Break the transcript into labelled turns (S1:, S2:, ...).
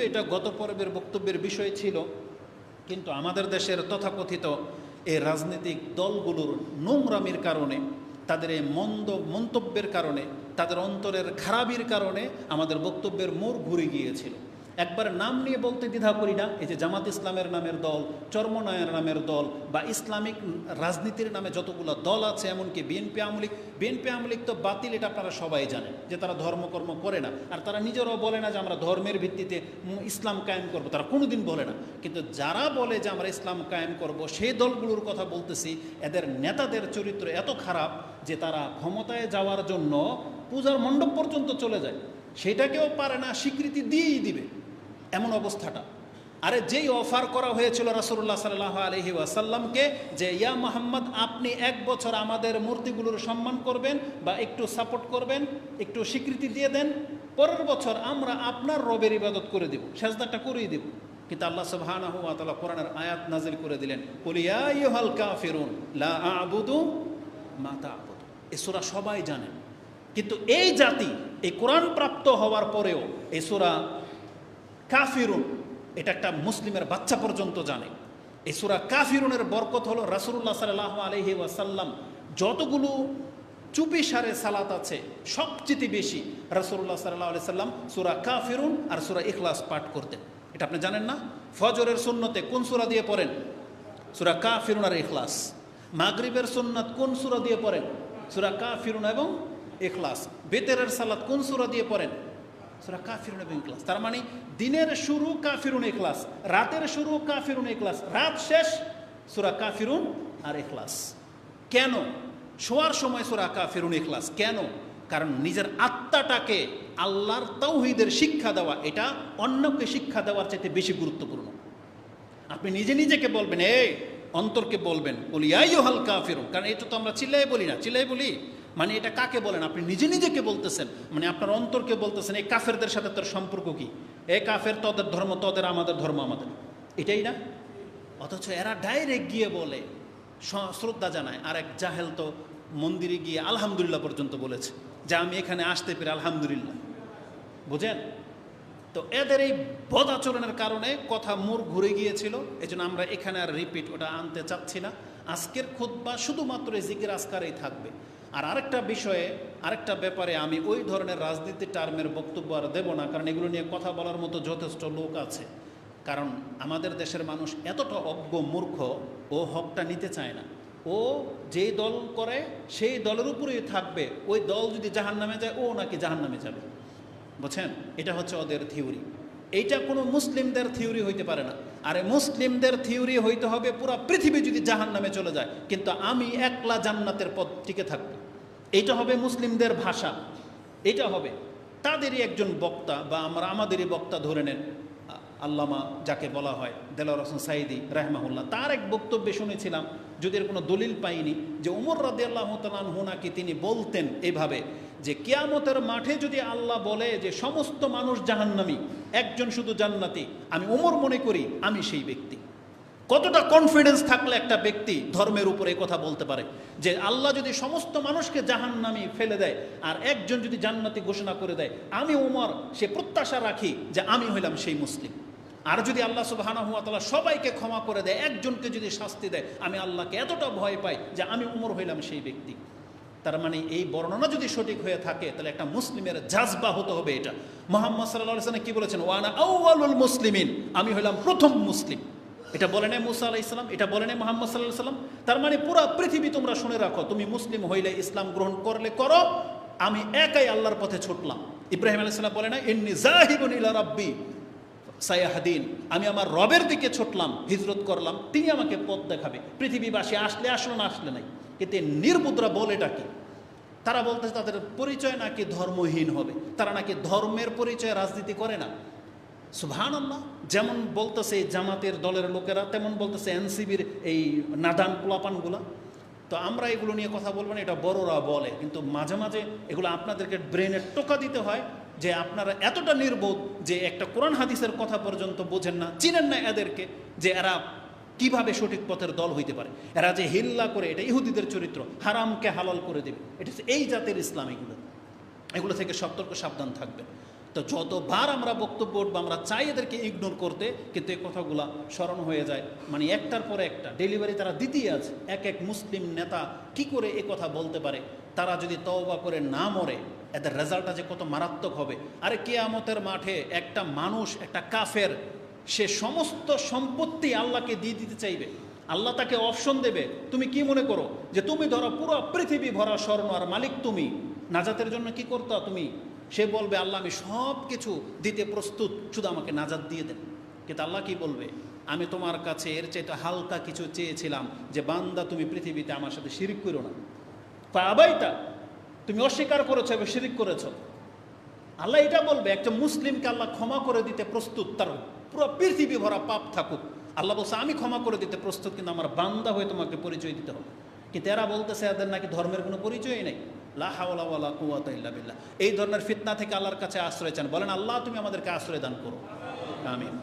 S1: এটা গত পর্বের বক্তব্যের বিষয় ছিল, কিন্তু আমাদের দেশের তথাকথিত এই রাজনৈতিক দলগুলোর নোংরামির কারণে, তাদের এই মন্দ মন্তব্যের কারণে, তাদের অন্তরের খারাপির কারণে আমাদের বক্তব্যের মোড় ঘুরে গিয়েছিল। একবার নাম নিয়ে বলতে দ্বিধা করি না, এই যে জামাত ইসলামের নামের দল, চরমনায়ের নামের দল, বা ইসলামিক রাজনীতির নামে যতগুলো দল আছে, এমনকি বিএনপি আওয়ামী লীগ তো বাতিল, এটা আপনারা সবাই জানেন যে তারা ধর্মকর্ম করে না, আর তারা নিজেরাও বলে না যে আমরা ধর্মের ভিত্তিতে ইসলাম কায়েম করব, তারা কোনোদিন বলে না। কিন্তু যারা বলে যে আমরা ইসলাম কায়েম করব, সেই দলগুলোর কথা বলতেছি, এদের নেতাদের চরিত্র এত খারাপ যে তারা ক্ষমতায় যাওয়ার জন্য পূজার মণ্ডপ পর্যন্ত চলে যায়, সেটাকেও পারে না, স্বীকৃতি দিয়েই দিবে, এমন অবস্থাটা। আরে যেই অফার করা হয়েছিল রাসূলুল্লাহ সাল্লাল্লাহু আলাইহি ওয়াসাল্লামকে যে ইয়া মুহাম্মদ, আপনি 1 বছর আমাদের মূর্তিগুলোর সম্মান করবেন বা একটু সাপোর্ট করবেন, একটু স্বীকৃতি দিয়ে দেন, পরের বছর আমরা আপনার রবের ইবাদত করে দেব, সেজদাটা করেই দেব। কিন্তু আল্লাহ সুবহানাহু ওয়া তাআলা কোরআনের আয়াত নাজিল করে দিলেন, কুল ইয়া আইয়ুহাল কাফিরুন লা আ'বুদু মা তা'বুদুন। এই সূরা সবাই জানেন, কিন্তু এই জাতি এই কোরআন প্রাপ্ত হওয়ার পরেও এই সূরা কাফিরুন, এটা একটা মুসলিমের বাচ্চা পর্যন্ত জানে। এই সূরা কাফিরুনের বরকত হলো রাসূলুল্লাহ সাল্লাল্লাহু আলাইহি ওয়াসাল্লাম যতগুলো চুপি সারে সালাত আছে, সবচেয়ে বেশি রাসূলুল্লাহ সাল্লাল্লাহু আলাইহি সাল্লাম সূরা কাফিরুন আর সূরা ইখলাস পাঠ করতেন। এটা আপনি জানেন না? ফজরের সুন্নতে কোন সূরা দিয়ে পড়েন? সূরা কাফিরুন আর ইখলাস। মাগরিবের সুন্নাত কোন সূরা দিয়ে পড়েন? সূরা কাফিরুন এবং ইখলাস। বেতেরের সালাত কোন সূরা দিয়ে পড়েন? সূরা কাফিরুন এবং ইখলাস। তার মানে দিনের শুরু কাফিরুন ইখলাস, রাতের শুরু কাফিরুন ইখলাস, রাত শেষ সূরা কাফিরুন আর ইখলাস। কেন? শোয়ার সময় সূরা কাফিরুন ইখলাস কেন? কারণ নিজের আত্মাটাকে আল্লাহর তাওহীদের শিক্ষা দেওয়া, এটা অন্যকে শিক্ষা দেওয়ার চাইতে বেশি গুরুত্বপূর্ণ। আপনি নিজে নিজেকে বলবেন, এই অন্তরকে বলবেন বলি ইয়া আইয়ুহাল কাফিরুন, কারণ এটা তো আমরা চিল্লাই বলি না, চিল্লাই বলি মানে এটা কাকে বলেন? আপনি নিজে নিজেকে বলতেছেন, মানে আপনার অন্তরকে বলতেছেন। এই কাফেরদের সাথে তোর সম্পর্ক কি? এই কাফের তোদের ধর্ম তোদের, আমাদের ধর্ম আমাদের, এটাই না? অথচ এরা ডাইরেক্ট গিয়ে বলে, শ্রদ্ধা জানায়। আর এক জাহেল তো মন্দিরে গিয়ে আলহামদুলিল্লাহ পর্যন্ত বলেছে যে আমি এখানে আসতে পেরে আলহামদুলিল্লাহ। বুঝেন তো? এদের এই বদ আচরণের কারণে কথা মোড় ঘুরে গিয়েছিল। এই জন্য আমরা এখানে আর রিপিট ওটা আনতে চাচ্ছি না। আজকের খুতবা শুধুমাত্র এই জিকির আজকারেই থাকবে। আর আরেকটা বিষয়ে, আরেকটা ব্যাপারে আমি ওই ধরনের রাজনীতি টার্মের বক্তব্য আর দেব না, কারণ এগুলো নিয়ে কথা বলার মতো যথেষ্ট লোক আছে। কারণ আমাদের দেশের মানুষ এতটা অজ্ঞ মূর্খ, ও হকটা নিতে চায় না। ও যেই দল করে সেই দলের উপরেই থাকবে। ওই দল যদি জাহান্নামে যায়, ও নাকি জাহান্নামে যাবে। বুঝছেন? এটা হচ্ছে ওদের থিওরি। এইটা কোনো মুসলিমদের থিওরি হইতে পারে না। আরে মুসলিমদের থিওরি হইতে হবে পুরা পৃথিবী যদি জাহান্নামে চলে যায়, কিন্তু আমি একলা জান্নাতের পথ টিকে থাকবো। এইটা হবে মুসলিমদের ভাষা, এটা হবে তাদেরই একজন বক্তা, বা আমরা আমাদেরই বক্তা ধরে নেন আল্লামা যাকে বলা হয় দেলোয়ার হোসেন সাঈদী রাহমাহুল্লাহ, তার এক বক্তব্যে শুনেছিলাম, যদি এর কোনো দলিল পাইনি, যে ওমর রাদিয়াল্লাহু তাআলা আনহু নাকি তিনি বলতেন এইভাবে যে কিয়ামতের মাঠে যদি আল্লাহ বলে যে সমস্ত মানুষ জাহান্নামী, একজন শুধু জান্নাতি, আমি ওমর মনে করি আমি সেই ব্যক্তি। কতটা কনফিডেন্স থাকলে একটা ব্যক্তি ধর্মের উপরে এই কথা বলতে পারে যে আল্লাহ যদি সমস্ত মানুষকে জাহান্নামী ফেলে দেয় আর একজন যদি জান্নাতি ঘোষণা করে দেয়, আমি ওমর সে প্রত্যাশা রাখি যে আমি হইলাম সেই মুসলিম। আর যদি আল্লাহ সুবহানাহু ওয়া তাআলা সবাইকে ক্ষমা করে দেয়, একজনকে যদি শাস্তি দেয়, আমি আল্লাহকে এতটা ভয় পাই যে আমি ওমর হইলাম সেই ব্যক্তি। তার মানে এই বর্ণনা যদি সঠিক হয়ে থাকে, তাহলে একটা মুসলিমের জাজবা হতে হবে এটা। মুহাম্মদ সাল্লাল্লাহু আলাইহি ওয়াসাল্লাম কি বলেছেন? ওয়ানা আউয়ালুল মুসলিমিন, আমি হইলাম প্রথম মুসলিম। এটা বলে নাই মুসা আলাইহিস সালাম, এটা বলে নাই মুহাম্মদ সাল্লাল্লাহু আলাইহি ওয়াসাল্লাম। তার মানে পুরো পৃথিবী তোমরা শুনে রাখো, তুমি মুসলিম হইলে, ইসলাম গ্রহণ করলে করো, আমি একাই আল্লাহর পথে ছুটলাম। ইব্রাহিম আলাইহিস সালাম বলে না ইন্নী যাহিবুন ইলা রাব্বি সায়াহদিন, আমি আমার রবের দিকে ছুটলাম, হিজরত করলাম, তিনি আমাকে পথ দেখাবে। পৃথিবীবাসী আসলে আসলো, না আসলে নাই। কিন্তু নির্বুদ্রা বলেটা কি? তারা বলতেছে তাদের পরিচয় নাকি ধর্মহীন হবে, তারা নাকি ধর্মের পরিচয় রাজনীতি করে না। সুবহানাল্লাহ। যেমন বলতেছে জামাতের দলের লোকেরা, তেমন বলতেছে এনসিবির এই নাদান পোলাপানগুলা। তো আমরা এগুলো নিয়ে কথা বলবো না, এটা বড়রা বলে, কিন্তু মাঝে মাঝে এগুলো আপনাদেরকে ব্রেনে টোকা দিতে হয় যে আপনারা এতটা নির্বোধ যে একটা কোরআন হাদিসের কথা পর্যন্ত বোঝেন না, চিনেন না এদেরকে, যে এরা কিভাবে সঠিক পথের দল হইতে পারে। এরা যে হিল্লা করে, এটা ইহুদিদের চরিত্র, হারামকে হালাল করে দেবে, এটা এই জাতের ইসলাম। এগুলো থেকে সতর্ক সাবধান থাকবে। তো যতবার আমরা বক্তব্য উঠবো আমরা চাই এদেরকে ইগনোর করতে, কিন্তু এই কথাগুলা স্মরণ হয়ে যায়, মানে একটার পরে একটা ডেলিভারি তারা দিতেই আছে। এক এক মুসলিম নেতা কি করে এ কথা বলতে পারে? তারা যদি তওবা করে না মরে এদের রেজাল্টটা যে কত মারাত্মক হবে। আরে কিয়ামতের মাঠে একটা মানুষ, একটা কাফের, সে সমস্ত সম্পত্তি আল্লাহকে দিয়ে দিতে চাইবে। আল্লাহ তাকে অপশন দেবে, তুমি কি মনে করো যে তুমি ধরো পুরো পৃথিবী ভরা স্বর্ণ আর মালিক তুমি, নাজাতের জন্য কি করতে তুমি? সে বলবে আল্লাহ আমি সব কিছু দিতে প্রস্তুত, শুধু আমাকে নাজাত দিয়ে দেন। কিন্তু আল্লাহ কি বলবে? আমি তোমার কাছে এর চাইতে হালকা কিছু চেয়েছিলাম, যে বান্দা তুমি পৃথিবীতে আমার সাথে শিরিক করো না। আবাইতা, তুমি অস্বীকার করেছো এবং শিরিক করেছো। আল্লাহ এটা বলবে। একটা মুসলিমকে আল্লাহ ক্ষমা করে দিতে প্রস্তুত, তার পুরো পৃথিবী ভরা পাপ থাকুক। আল্লাহ বলছে আমি ক্ষমা করে দিতে প্রস্তুত, কিন্তু আমার বান্দা হয়ে তোমাকে পরিচয় দিতে হবে। কিন্তু এরা বলতেছে এদের নাকি ধর্মের কোনো পরিচয়ই নেই। লা হাওলা ওয়ালা কুওয়াতা ইল্লা বিল্লাহ। এই ধরনের ফিতনা থেকে আল্লাহর কাছে আশ্রয় চান। বলেন আল্লাহ তুমি আমাদেরকে আশ্রয় দান করো, আমিন।